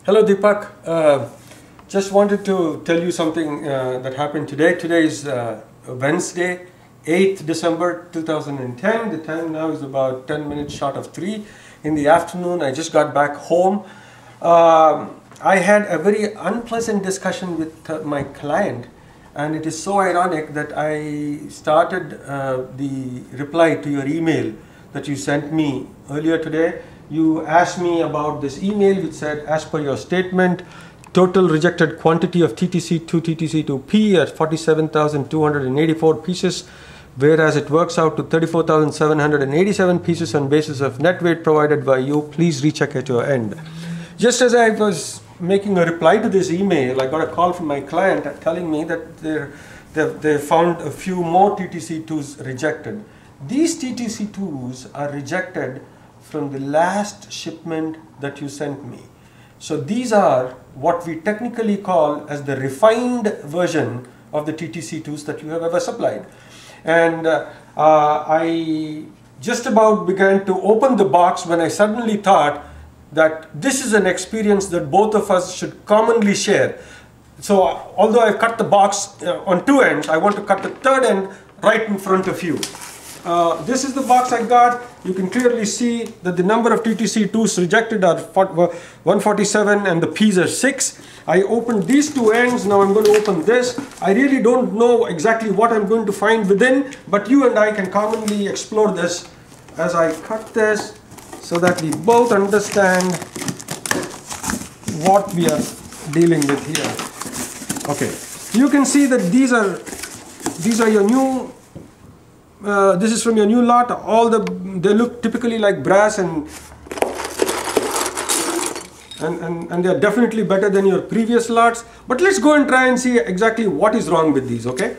Hello Deepak. Just wanted to tell you something that happened today. Today is Wednesday, 8th December 2010. The time now is about 10 minutes short of 3 in the afternoon. I just got back home. I had a very unpleasant discussion with my client, and it is so ironic that I started the reply to your email that you sent me earlier today. You asked me about this email which said, as per your statement, total rejected quantity of TTC2, TTC2P at 47,284 pieces, whereas it works out to 34,787 pieces on basis of net weight provided by you. Please recheck at your end. Just as I was making a reply to this email, I got a call from my client telling me that they found a few more TTC2s rejected. These TTC2s are rejected from the last shipment that you sent me. So these are what we technically call as the refined version of the TTC2s that you have ever supplied. And I just about began to open the box when I suddenly thought that this is an experience that both of us should commonly share. So although I've cut the box on two ends, I want to cut the third end right in front of you. This is the box I got. You can clearly see that the number of TTC2s rejected are 147 and the P's are 6. I opened these two ends. Now I'm going to open this. I really don't know exactly what I'm going to find within, but you and I can commonly explore this as I cut this so that we both understand what we are dealing with here. Okay, you can see that these are your new this is from your new lot. They look typically like brass and they are definitely better than your previous lots. But let's go and try and see exactly what is wrong with these, okay?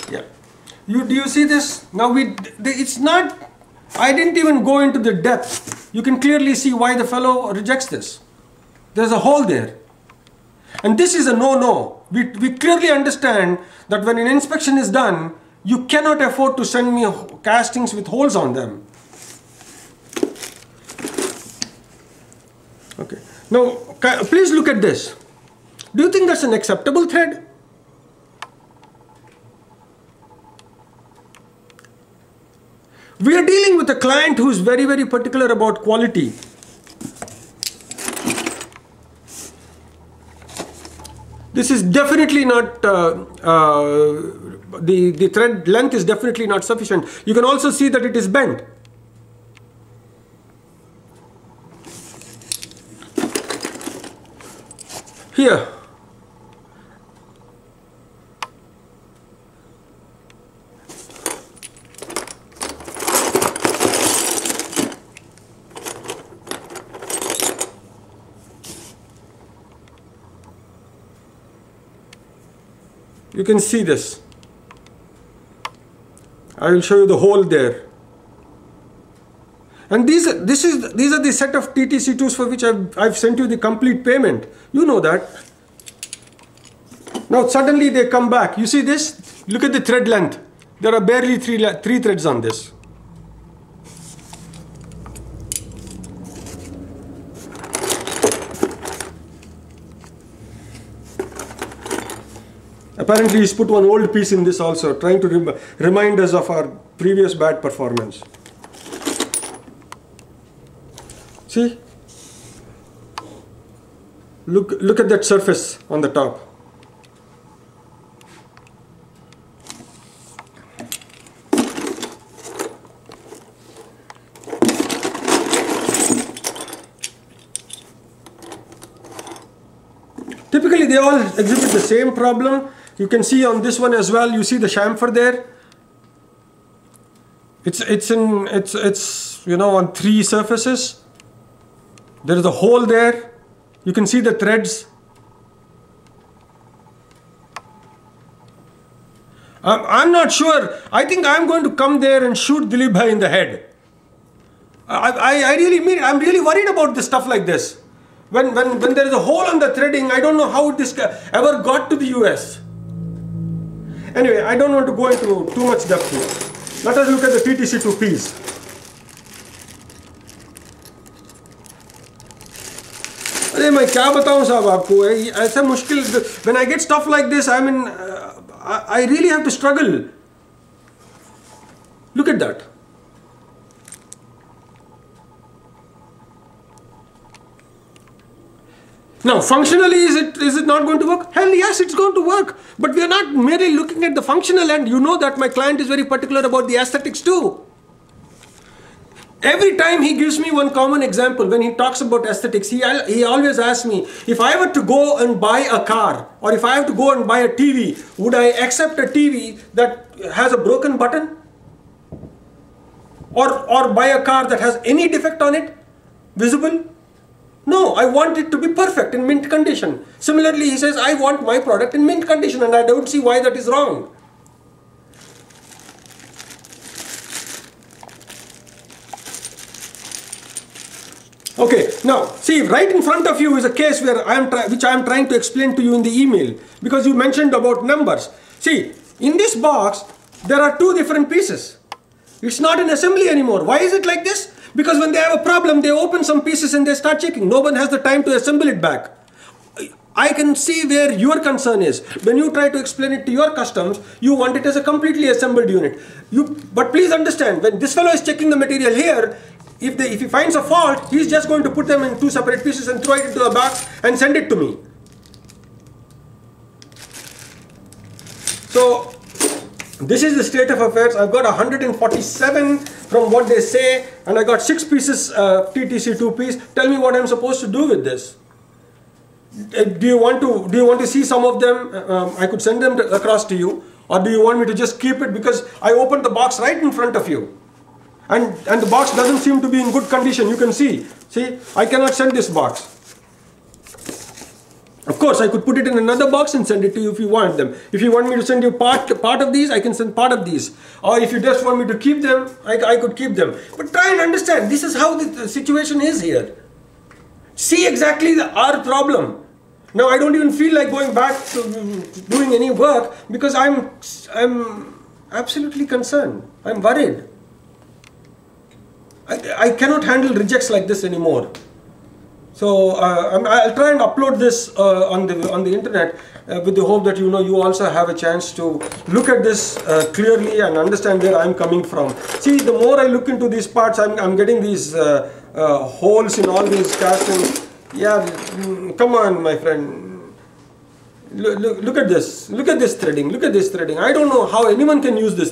Yeah. Do you see this? Now it's not, I didn't even go into the depth. You can clearly see why the fellow rejects this. There's a hole there. And this is a no-no. We clearly understand that when an inspection is done, you cannot afford to send me castings with holes on them. Okay. Now, please look at this. Do you think that's an acceptable thread? We are dealing with a client who is very, very particular about quality. This is definitely not, the thread length is definitely not sufficient. You can also see that it is bent. Here. You can see this. I will show you the hole there. And these are the set of TTC2s for which I've sent you the complete payment. You know that. Now suddenly they come back. You see this? Look at the thread length. There are barely three threads on this. Apparently he's put one old piece in this also, trying to remind us of our previous bad performance. See? Look at that surface on the top. Typically they all exhibit the same problem. You can see on this one as well, you see the chamfer there. It's you know, on three surfaces. There is a hole there. You can see the threads. I'm not sure. I think I'm going to come there and shoot Dilip Bhai in the head. I really mean, I'm really worried about this stuff like this. When there is a hole on the threading, I don't know how this ever got to the US. Anyway, I don't want to go into too much depth here. Let us look at the TTC2Ps. अरे मैं क्या बताऊं साहब आपको, ऐसा मुश्किल, when I get stuff like this, I mean, I really have to struggle. Look at that. Now, functionally, is it not going to work? Hell yes, it's going to work. But we are not merely looking at the functional end. You know that my client is very particular about the aesthetics too. Every time he gives me one common example, when he talks about aesthetics, he always asks me, if I were to go and buy a car, or if I have to go and buy a TV, would I accept a TV that has a broken button? Or buy a car that has any defect on it, visible? No, I want it to be perfect, in mint condition. Similarly, he says, I want my product in mint condition, and I don't see why that is wrong. Okay, now see, right in front of you is a case where which I am trying to explain to you in the email, because you mentioned about numbers. See, in this box there are two different pieces. It's not an assembly anymore. Why is it like this? Because when they have a problem, they open some pieces and they start checking. No one has the time to assemble it back. I can see where your concern is. When you try to explain it to your customs, you want it as a completely assembled unit. But please understand, when this fellow is checking the material here, if he finds a fault, he's just going to put them in two separate pieces and throw it into a box and send it to me. So this is the state of affairs. I've got 147 from what they say, and I got 6 pieces TTC2 piece. Tell me what I'm supposed to do with this. Do you want to see some of them? I could send them across to you, or do you want me to just keep it, because I opened the box right in front of you, and the box doesn't seem to be in good condition. You can see I cannot send this box. Of course, I could put it in another box and send it to you if you want them. If you want me to send you part of these, I can send part of these. Or if you just want me to keep them, I could keep them. But try and understand, this is how the situation is here. See exactly our problem. Now I don't even feel like going back to doing any work, because I'm absolutely concerned. I'm worried. I cannot handle rejects like this anymore. So I'll try and upload this on the internet with the hope that you also have a chance to look at this clearly and understand where I'm coming from. See, the more I look into these parts, I'm getting these holes in all these castings. Yeah, come on, my friend. Look at this. Look at this threading. Look at this threading. I don't know how anyone can use this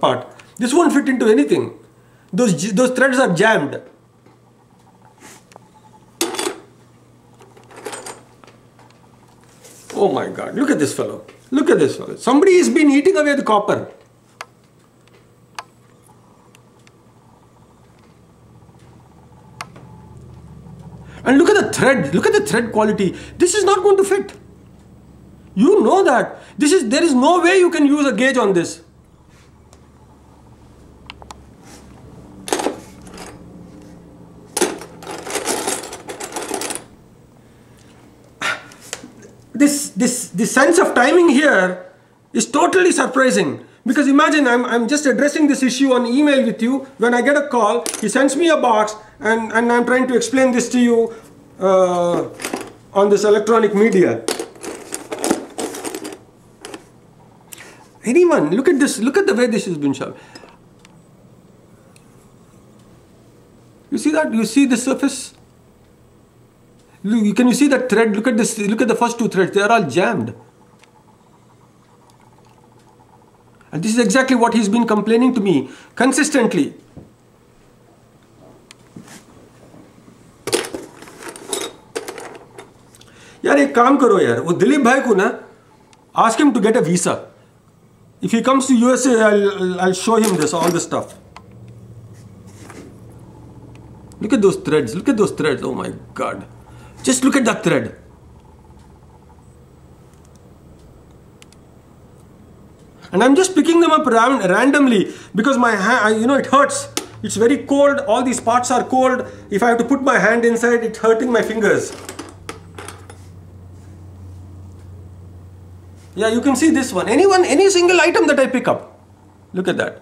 part. This won't fit into anything. Those threads are jammed. Oh my God, look at this fellow. Look at this fellow. Somebody has been eating away the copper. And look at the thread. Look at the thread quality. This is not going to fit. You know that. There is no way you can use a gauge on this. This sense of timing here is totally surprising, because imagine I'm just addressing this issue on email with you. When I get a call, he sends me a box, and I'm trying to explain this to you on this electronic media. Anyone, look at this. Look at the way this has been shot. You see that? You see the surface? Can you see that thread? Look at this. Look at the first 2 threads. They are all jammed. And this is exactly what he's been complaining to me consistently. यार एक काम करो यार, वो दिलीप भाई को ना, ask him to get a visa. If he comes to USA, I'll show him all this stuff. Look at those threads. Look at those threads. Oh my God. Just look at that thread. And I'm just picking them up randomly, because my hand, it hurts. It's very cold. All these parts are cold. If I have to put my hand inside, it's hurting my fingers. Yeah, you can see this one. Any single item that I pick up. Look at that.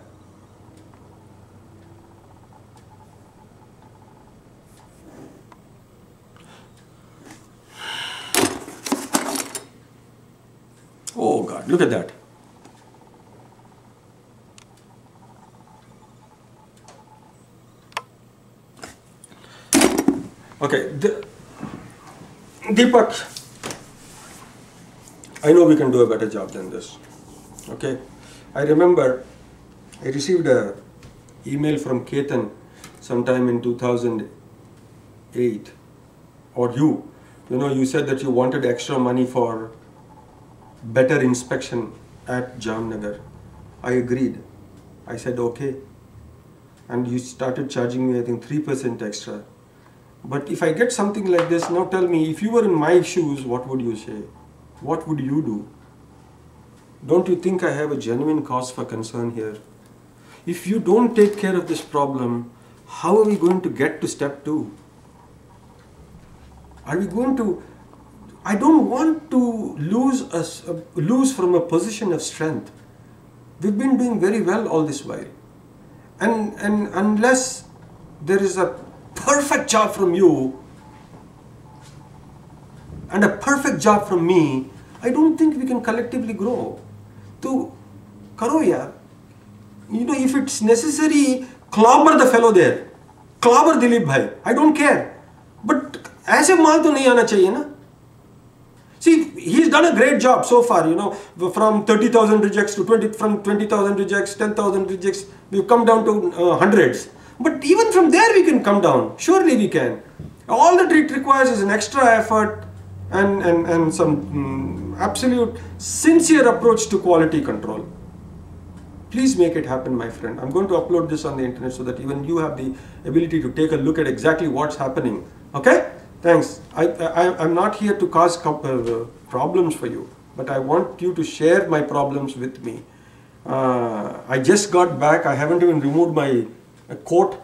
look at that. Okay, Deepak, I know we can do a better job than this. Okay, I remember I received a email from Ketan sometime in 2008, or you know, you said that you wanted extra money for better inspection at Jamnagar. I agreed. I said okay, and you started charging me, I think, 3% extra. But if I get something like this, now tell me, if you were in my shoes, what would you say? What would you do? Don't you think I have a genuine cause for concern here? If you don't take care of this problem, how are we going to get to step 2? Are we going to... I don't want to lose from a position of strength. We've been doing very well all this while. And unless there is a perfect job from you and a perfect job from me, I don't think we can collectively grow. So, karo yaar. You know, if it's necessary, clobber the fellow there. Clobber Dilip bhai. I don't care. But aise maal to nahi aana chahiye na. See, he's done a great job so far, you know, from 30,000 rejects to from 20,000 rejects, 10,000 rejects, we've come down to hundreds. But even from there we can come down. Surely we can. All that it requires is an extra effort and some absolute sincere approach to quality control. Please make it happen, my friend. I'm going to upload this on the internet so that even you have the ability to take a look at exactly what's happening. Okay? Thanks. I'm not here to cause problems for you, but I want you to share my problems with me. I just got back. I haven't even removed my coat.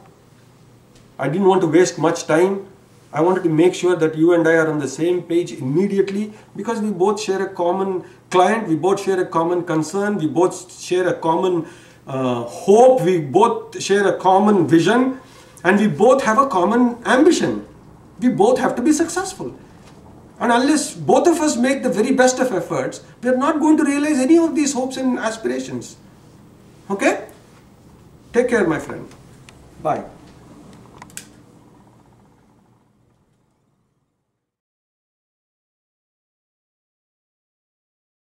I didn't want to waste much time. I wanted to make sure that you and I are on the same page immediately, because we both share a common client, we both share a common concern, we both share a common hope, we both share a common vision, and we both have a common ambition. We both have to be successful. And unless both of us make the very best of efforts, we are not going to realize any of these hopes and aspirations. Okay? Take care, my friend. Bye.